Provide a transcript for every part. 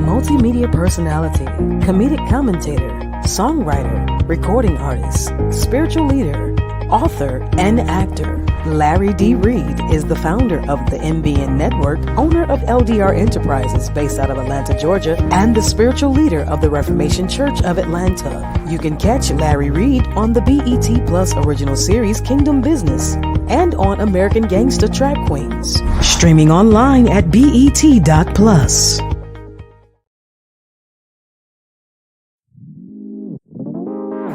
multimedia personality, comedic commentator, songwriter, recording artist, spiritual leader, author, and actor. Larry D. Reid is the founder of the MBN Network, owner of LDR Enterprises based out of Atlanta, Georgia, and the spiritual leader of the Reformation Church of Atlanta. You can catch Larry Reid on the BET Plus original series Kingdom Business and on American Gangsta Track Queens. Streaming online at BET.plus.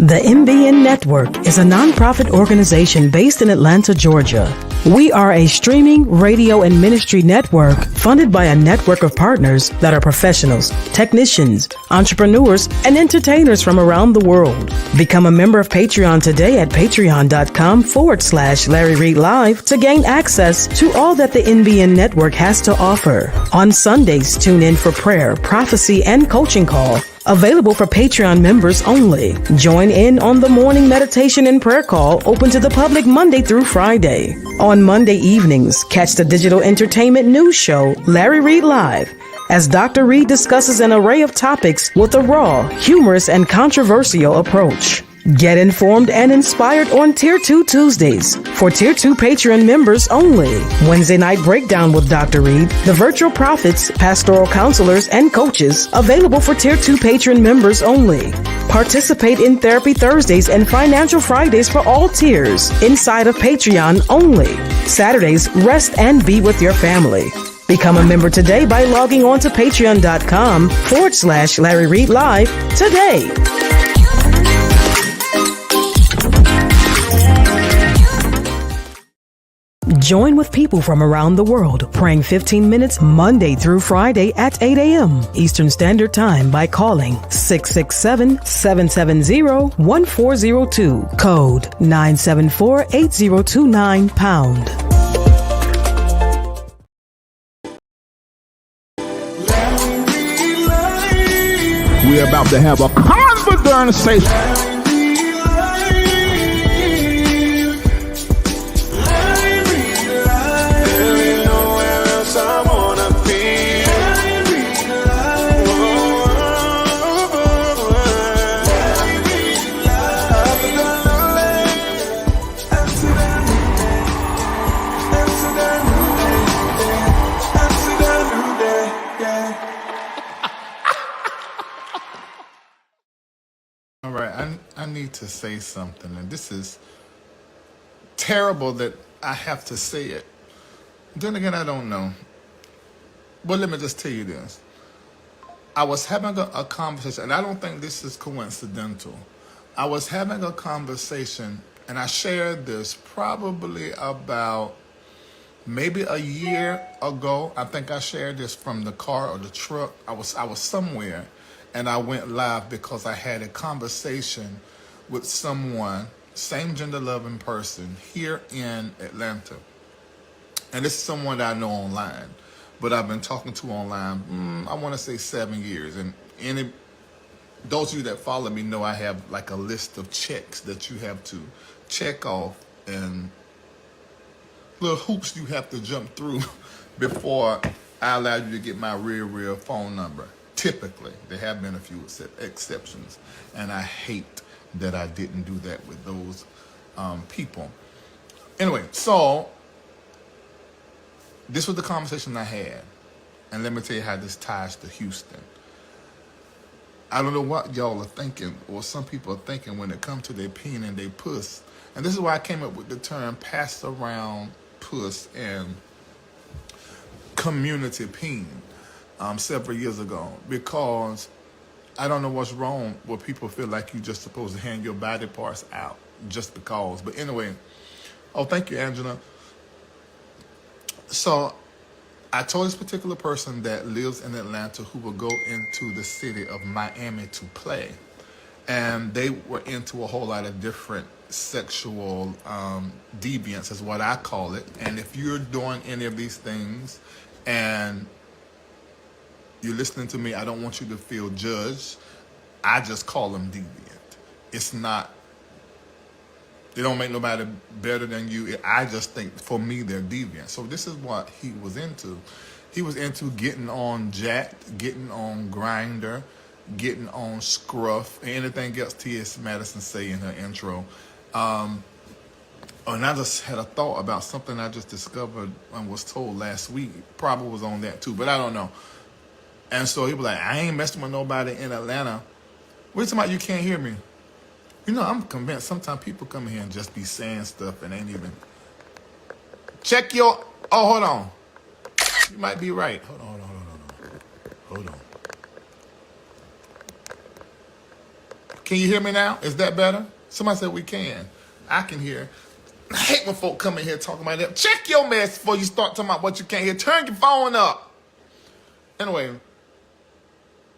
The MBN Network is a nonprofit organization based in Atlanta, Georgia. We are a streaming, radio, and ministry network funded by a network of partners that are professionals, technicians, entrepreneurs, and entertainers from around the world. Become a member of Patreon today at patreon.com/Larry Reid Live to gain access to all that the NBN Network has to offer. On Sundays, tune in for prayer, prophecy, and coaching call. Available for Patreon members only. Join in on the morning meditation and prayer call open to the public Monday through Friday. On Monday evenings, catch the digital entertainment news show, Larry Reid Live, as Dr. Reid discusses an array of topics with a raw, humorous, and controversial approach. Get informed and inspired on Tier 2 Tuesdays for Tier 2 Patreon members only. Wednesday night breakdown with Dr. Reid, the virtual prophets, pastoral counselors, and coaches available for Tier 2 patron members only. Participate in Therapy Thursdays and Financial Fridays for all tiers inside of Patreon only. Saturdays, rest and be with your family. Become a member today by logging on to patreon.com/Larry Reid Live today. Join with people from around the world, praying 15 minutes Monday through Friday at 8 a.m. Eastern Standard Time by calling 667-770-1402, code 974-8029#. We're about to have a conversation. All right, I need to say something, and this is terrible that I have to say it. Then again, I don't know. But let me just tell you this. I was having a conversation, and I don't think this is coincidental. I was having a conversation, and I shared this probably about maybe a year ago. I think I shared this from the car or the truck. I was somewhere, and I went live because I had a conversation with someone, same gender-loving person here in Atlanta. And this is someone that I know online, but I've been talking to online, I want to say 7 years. And those of you that follow me know I have like a list of checks that you have to check off and little hoops you have to jump through before I allow you to get my real phone number. Typically, there have been a few exceptions, and I hate that I didn't do that with those people. Anyway, so this was the conversation I had, and let me tell you how this ties to Houston. I don't know what y'all are thinking, or some people are thinking when it comes to their peen and their puss, and this is why I came up with the term pass around puss and community peen. Several years ago, because I don't know what's wrong where people feel like you're just supposed to hand your body parts out just because. But anyway, oh, thank you, Angela. So I told this particular person that lives in Atlanta who will go into the city of Miami to play. And they were into a whole lot of different sexual deviance is what I call it. And if you're doing any of these things and you're listening to me, I don't want you to feel judged. I just call them deviant. It's not, they don't make nobody better than you. I just think, for me, they're deviant. So this is what he was into. He was into getting on Jacked, getting on Grinder, getting on Scruff, and anything else T.S. Madison say in her intro. And I just had a thought about something I just discovered and was told last week. Probably was on that too, but I don't know. And so he was like, I ain't messing with nobody in Atlanta. What you talking about? You can't hear me. You know, I'm convinced sometimes people come in here and just be saying stuff and ain't even. Check your. Oh, hold on. You might be right. Hold on. Can you hear me now? Is that better? Somebody said we can. I can hear. I hate when folk come in here talking about that. Check your mess before you start talking about what you can't hear. Turn your phone up. Anyway,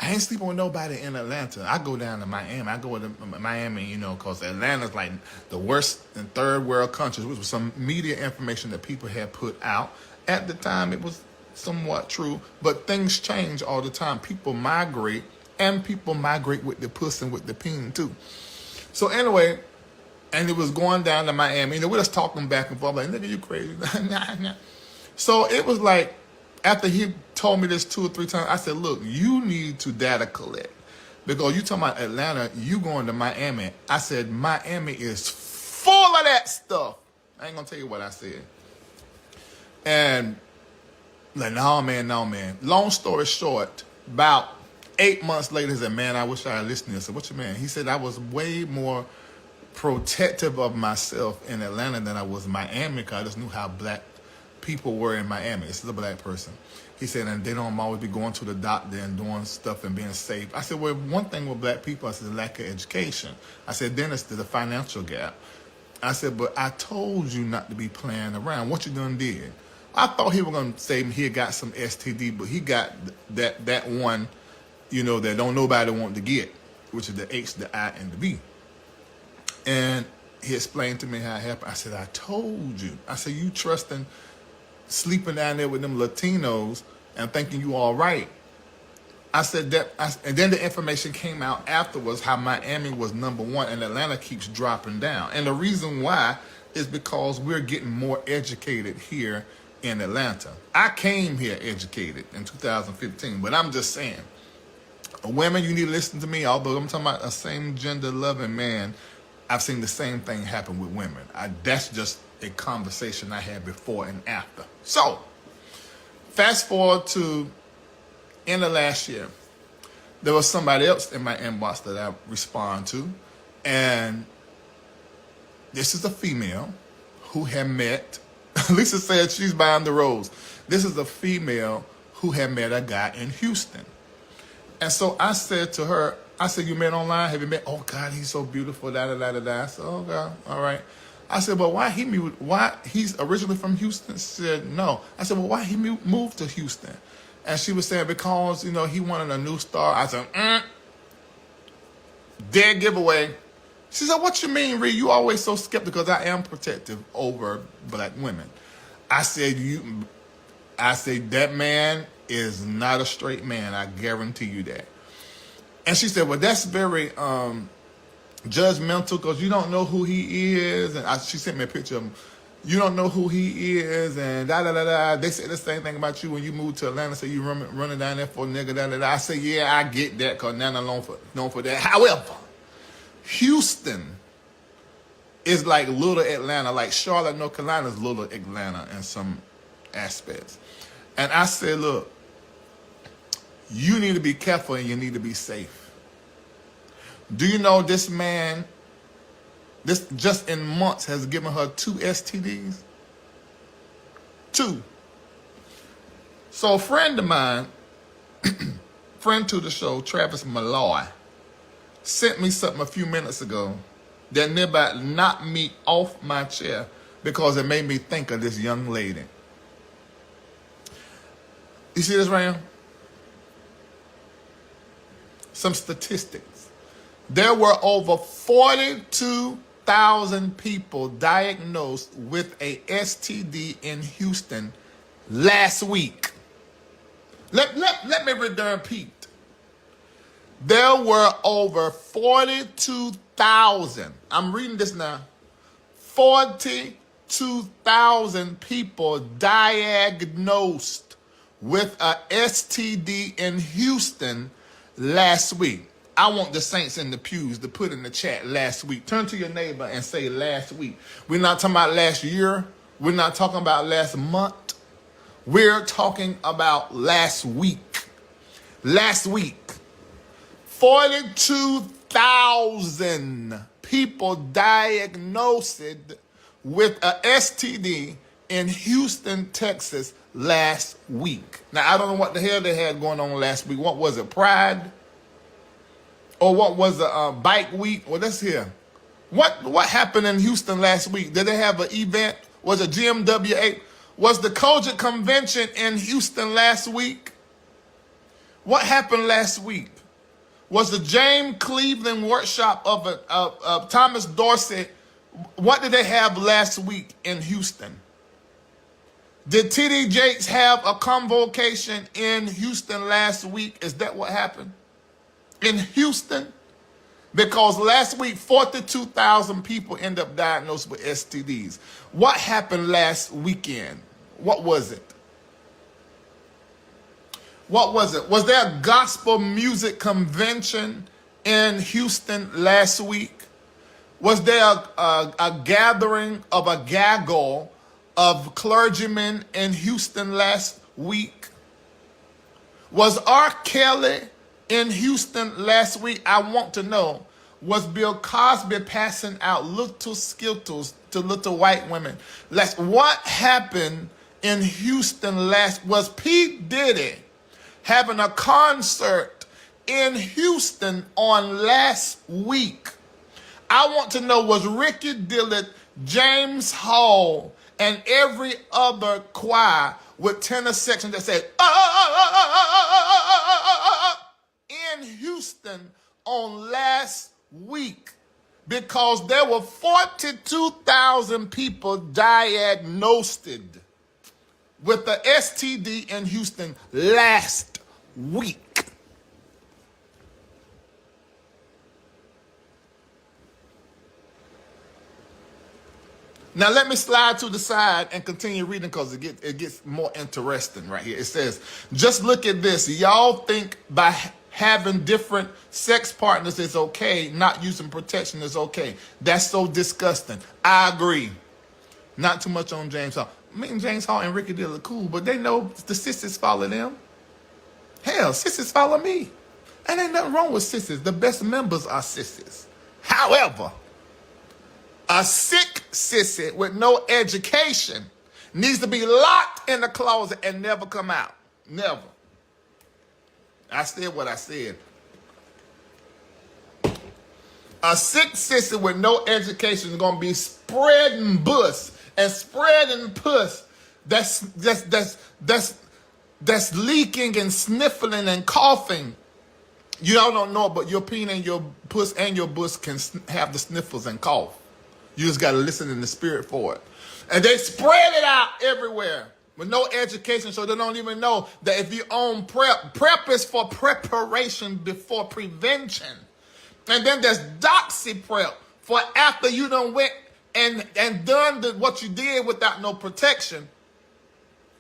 I ain't sleeping with nobody in Atlanta. I go down to Miami. I go to Miami, you know, because Atlanta's like the worst in third world countries, which was some media information that people had put out. At the time, it was somewhat true, but things change all the time. People migrate, and people migrate with the puss and with the peen, too. So anyway, and it was going down to Miami. You know, we're just talking back and forth, like, nigga, you crazy. Nah. So it was like, after he told me this 2 or 3 times, I said, look, you need to data collect. Because you talking about Atlanta, you going to Miami. I said, Miami is full of that stuff. I ain't going to tell you what I said. And like, no, man. Long story short, about 8 months later, he said, man, I wish I had listened to you. I said, what you mean? He said, I was way more protective of myself in Atlanta than I was in Miami because I just knew how black people were in Miami. It's a black person. He said, and they don't always be going to the doctor and doing stuff and being safe. I said, well, one thing with black people, I said, lack of education. I said, then it's the financial gap. I said, but I told you not to be playing around. What you done did? I thought he was going to say he got some STD, but he got that one, you know, that don't nobody want to get, which is the H, the I, and the B. And he explained to me how it happened. I said, I told you. I said, you trusting sleeping down there with them Latinos and thinking you all right. I said that, and then the information came out afterwards how Miami was #1 and Atlanta keeps dropping down. And the reason why is because we're getting more educated here in Atlanta. I came here educated in 2015, but I'm just saying, women, you need to listen to me. Although I'm talking about a same gender loving man, I've seen the same thing happen with women. That's just a conversation I had before and after. So, fast forward to end of last year. There was somebody else in my inbox that I respond to, and this is a female who had met, Lisa said she's buying the rose. This is a female who had met a guy in Houston. And so I said to her, I said, you met online? Have you met? Oh, God, he's so beautiful, da-da-da-da-da. I said, oh, God, all right. I said, but why he's originally from Houston? She said, no. I said, well, why he moved to Houston? And she was saying, because, you know, he wanted a new star. I said, dead giveaway. She said, what you mean, Reid? You always so skeptical, because I am protective over black women. I said, that man is not a straight man. I guarantee you that. And she said, well, that's very judgmental because you don't know who he is. And she sent me a picture of him. You don't know who he is and da-da-da-da. They said the same thing about you when you moved to Atlanta. So you running down there for a nigga, da-da-da. I say, yeah, I get that because now I'm known for that. However, Houston is like little Atlanta, like Charlotte, North Carolina is little Atlanta in some aspects. And I said, look, you need to be careful and you need to be safe. Do you know this man, this just in months has given her 2 STDs? 2. So a friend of mine, friend to the show, Travis Malloy, sent me something a few minutes ago that nearby knocked me off my chair because it made me think of this young lady. You see this right here? Some statistics. There were over 42,000 people diagnosed with a STD in Houston last week. Let me repeat. There were over 42,000. I'm reading this now. 42,000 people diagnosed with a STD in Houston last week. I want the saints in the pews to put in the chat last week. Turn to your neighbor and say last week. We're not talking about last year. We're not talking about last month. We're talking about last week. Last week, 42,000 people diagnosed with a STD in Houston, Texas last week. Now, I don't know what the hell they had going on last week. What was it, Pride? Or what was it, Bike Week? Well, let's hear. What happened in Houston last week? Did they have an event? Was it GMWA? Was the Kojic Convention in Houston last week? What happened last week? Was the James Cleveland workshop of Thomas Dorsey? What did they have last week in Houston? Did T.D. Jakes have a convocation in Houston last week? Is that what happened? In Houston? Because last week, 42,000 people end up diagnosed with STDs. What happened last weekend? What was it? What was it? Was there a gospel music convention in Houston last week? Was there a gathering of a gaggle of clergymen in Houston last week? Was R. Kelly in Houston last week? I want to know. Was Bill Cosby passing out little Skittles to little white women? What happened in Houston was P. Diddy having a concert in Houston on last week? I want to know, was Ricky Dillard, James Hall, and every other choir with tenor section that said, in Houston on last week? Because there were 42,000 people diagnosed with the STD in Houston last week. Now let me slide to the side and continue reading because it gets more interesting right here. It says, just look at this. Y'all think by having different sex partners is okay, not using protection is okay. That's so disgusting. I agree. Not too much on James Hall. Me and James Hall and Ricky Dillard are cool, but they know the sisters follow them. Hell, sisters follow me. And ain't nothing wrong with sisters. The best members are sisters. However, a sick sissy with no education needs to be locked in the closet and never come out. Never. I said what I said. A sick sissy with no education is going to be spreading bus and spreading puss that's leaking and sniffling and coughing. You all don't know, but your peen and your puss and your bus can have the sniffles and cough. You just got to listen in the spirit for it. And they spread it out everywhere with no education, so they don't even know that if you own prep is for preparation before prevention. And then there's doxy prep for after you done went and done what you did without no protection.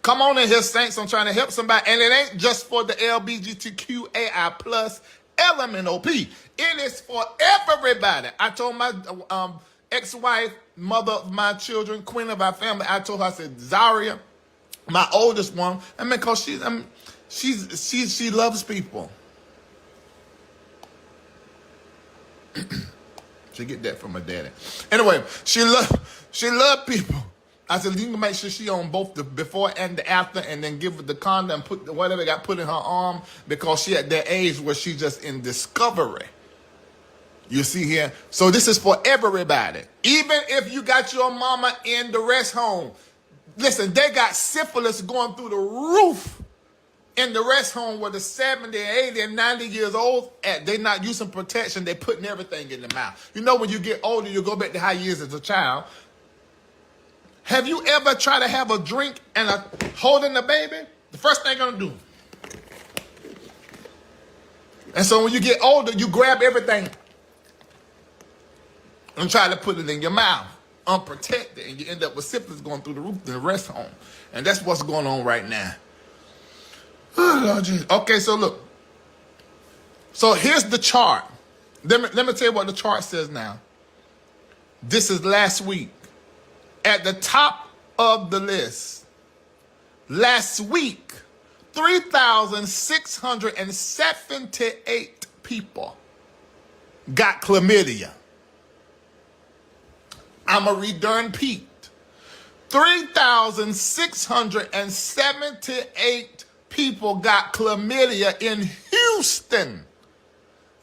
Come on in here, saints. I'm trying to help somebody. And it ain't just for the LGBTQAI plus element OP. It is for everybody. I told my ex-wife, mother of my children, queen of our family, I told her, I said, Zaria, my oldest one, because she loves people. She get that from her daddy. Anyway, she loved people. I said, you can make sure she on both the before and the after, and then give her the condom, put whatever got put in her arm, because she at that age where she just in discovery. You see here? So this is for everybody. Even if you got your mama in the rest home. Listen, they got syphilis going through the roof in the rest home where the 70, 80, and 90 years old at. They're not using protection. They're putting everything in the mouth. You know, when you get older, you go back to how you is as a child. Have you ever tried to have a drink and holding the baby? The first thing you're going to do. And so when you get older, you grab everything and try to put it in your mouth, unprotected, and you end up with syphilis going through the roof in the rest home. And that's what's going on right now. Oh, Lord Jesus. Okay, so look. So here's the chart. Let me tell you what the chart says now. This is last week. At the top of the list, last week, 3,678 people got chlamydia. I'm a repeat. 3,678 people got chlamydia in Houston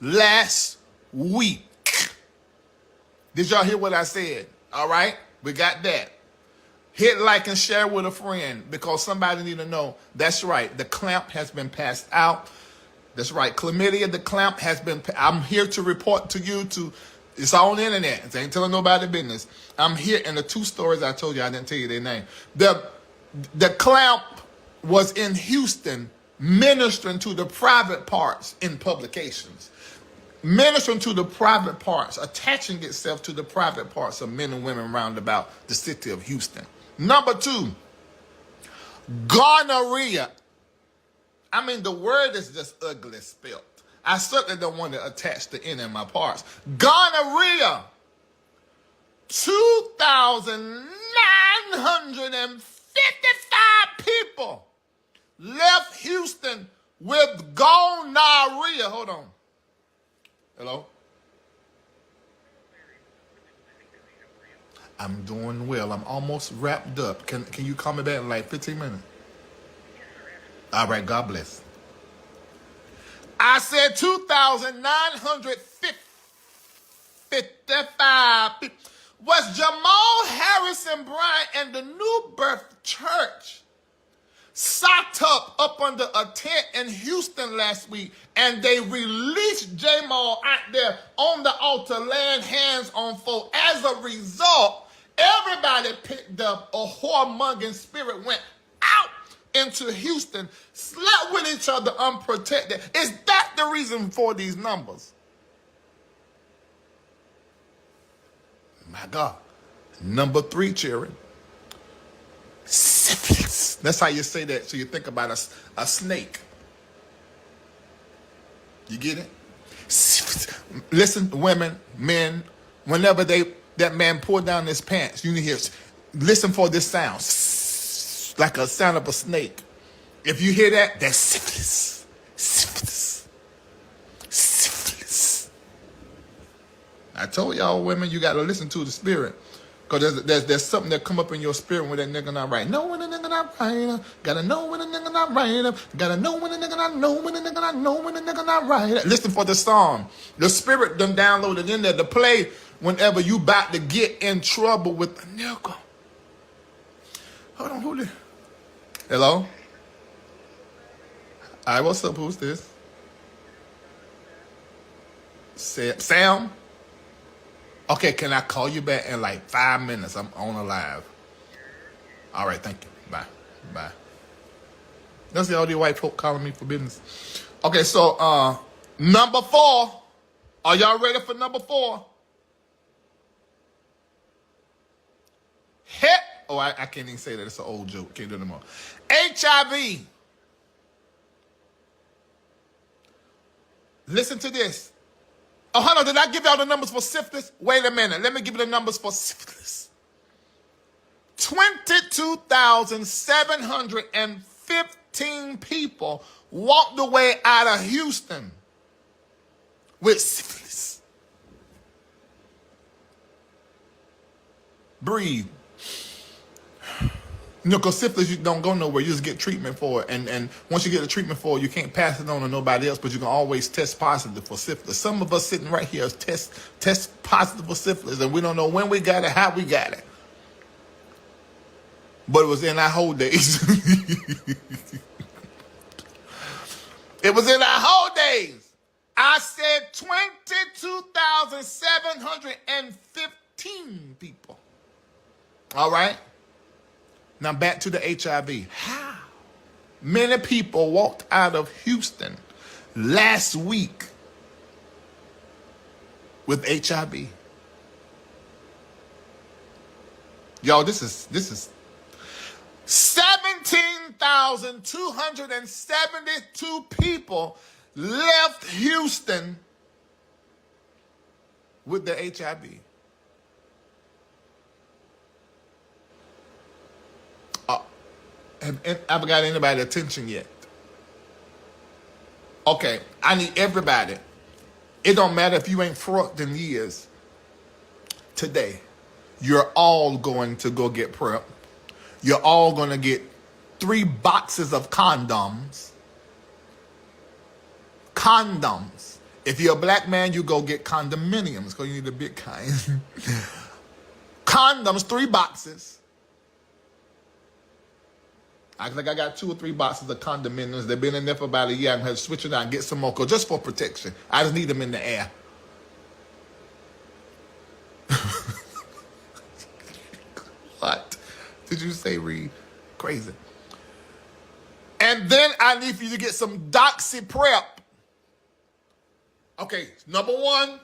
last week. Did y'all hear what I said? All right, we got that. Hit like and share with a friend because somebody need to know. That's right. The clamp has been passed out. That's right. Chlamydia, the clamp has been. I'm here to report to you it's on the internet. I ain't telling nobody business. I'm here, and the two stories I told you, I didn't tell you their name. The clamp was in Houston ministering to the private parts in publications. Ministering to the private parts, attaching itself to the private parts of men and women round about the city of Houston. Number two, gonorrhea. I mean, the word is just ugly spelt. I certainly don't want to attach the N in my parts. Gonorrhea. 2,955 people left Houston with gonorrhea. Hold on. Hello? I'm doing well. I'm almost wrapped up. Can you call me back in like 15 minutes? All right, God bless. I said 2,955 people. Was Jamal Harrison Bryant and the New Birth Church socked up under a tent in Houston last week, and they released Jamal out there on the altar, laying hands on folk. As a result, everybody picked up a whoremongering spirit, went out into Houston, slept with each other unprotected. Is that the reason for these numbers? My God. Number three, children. Syphilis. That's how you say that. So you think about a snake. You get it? Syphilis. Listen, women, men, whenever that man pulled down his pants, you hear, listen for this sound. Like a sound of a snake. If you hear that, that's syphilis. Syphilis. Syphilis. I told y'all women, you got to listen to the spirit. Because there's something that come up in your spirit when that nigga not right. Know when the nigga not right. Gotta know when the nigga not right. Gotta know when the nigga not know when the nigga not know when the nigga not right. Listen for the song. The spirit done downloaded in there to play whenever you about to get in trouble with the nigga. Hold on, who this? Hello? All right, what's up? Who's this? Sam? Okay, can I call you back in like 5 minutes? I'm on a live. All right, thank you. Bye. Bye. That's all these white folk calling me for business. Okay, so number 4. Are y'all ready for number 4? I can't even say that. It's an old joke. Can't do it anymore. HIV. Listen to this. Oh, hold on. Did I give y'all the numbers for syphilis? Wait a minute. Let me give you the numbers for syphilis. 22,715 people walked away out of Houston with syphilis. Breathe. You know, because syphilis, you don't go nowhere. You just get treatment for it. And once you get the treatment for it, you can't pass it on to nobody else, but you can always test positive for syphilis. Some of us sitting right here test positive for syphilis, and we don't know when we got it, how we got it. But it was in our whole days. It was in our whole days. I said 22,715 people. All right? Now back to the HIV. How many people walked out of Houston last week with HIV? Y'all, this is 17,000 1,272 people left Houston with the HIV. Have got anybody attention yet? Okay, I need everybody. It don't matter if you ain't front in years. Today, you're all going to go get PrEP. You're all going to get 3 boxes of condoms. Condoms. If you're a black man, you go get condominiums because you need the big kind. Condoms, 3 boxes. I think I got 2 or 3 boxes of condominiums. They've been in there for about a year. I'm going to switch it out and get some more just for protection. I just need them in the air. What did you say, Reid? Crazy. And then I need for you to get some Doxy PrEP. Okay, number 1,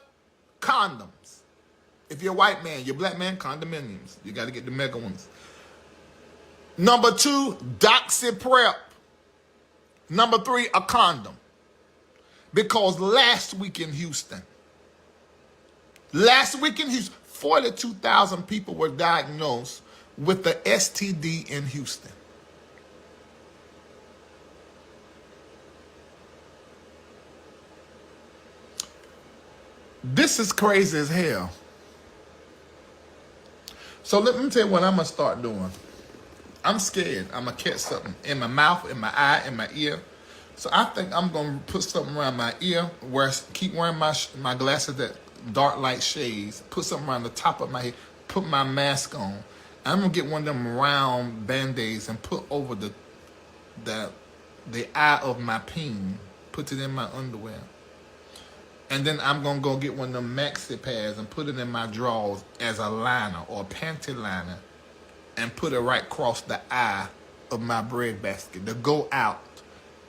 condoms. If you're a white man, you're a black man, condominiums. You got to get the mega ones. Number 2, Doxy PrEP. Number 3, a condom. Because last week in Houston, 42,000 people were diagnosed with the STD in Houston. This is crazy as hell. So let me tell you what I'm going to start doing. I'm scared I'm going to catch something in my mouth, in my eye, in my ear. So I think I'm going to put something around my ear, keep wearing my glasses that dark light shades, put something around the top of my head, put my mask on. I'm going to get one of them round Band-Aids and put over the eye of my peen, put it in my underwear. And then I'm going to go get one of them maxi pads and put it in my drawers as a liner or a panty liner and put it right across the eye of my bread basket to go out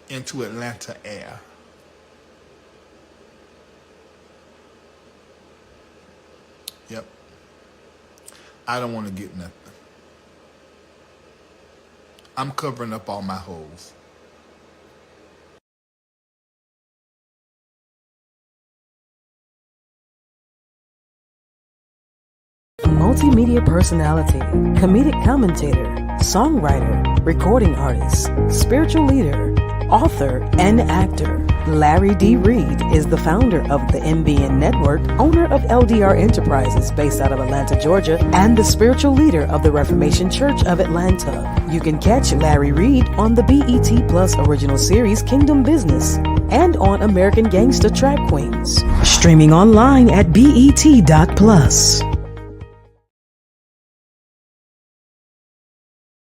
into Atlanta air. Yep. I don't want to get nothing. I'm covering up all my holes. Multimedia personality, comedic commentator, songwriter, recording artist, spiritual leader, author, and actor. Larry D. Reid is the founder of the NBN Network, owner of LDR Enterprises based out of Atlanta, Georgia, and the spiritual leader of the Reformation Church of Atlanta. You can catch Larry Reid on the BET Plus original series Kingdom Business and on American Gangsta Track Queens. Streaming online at BET.plus.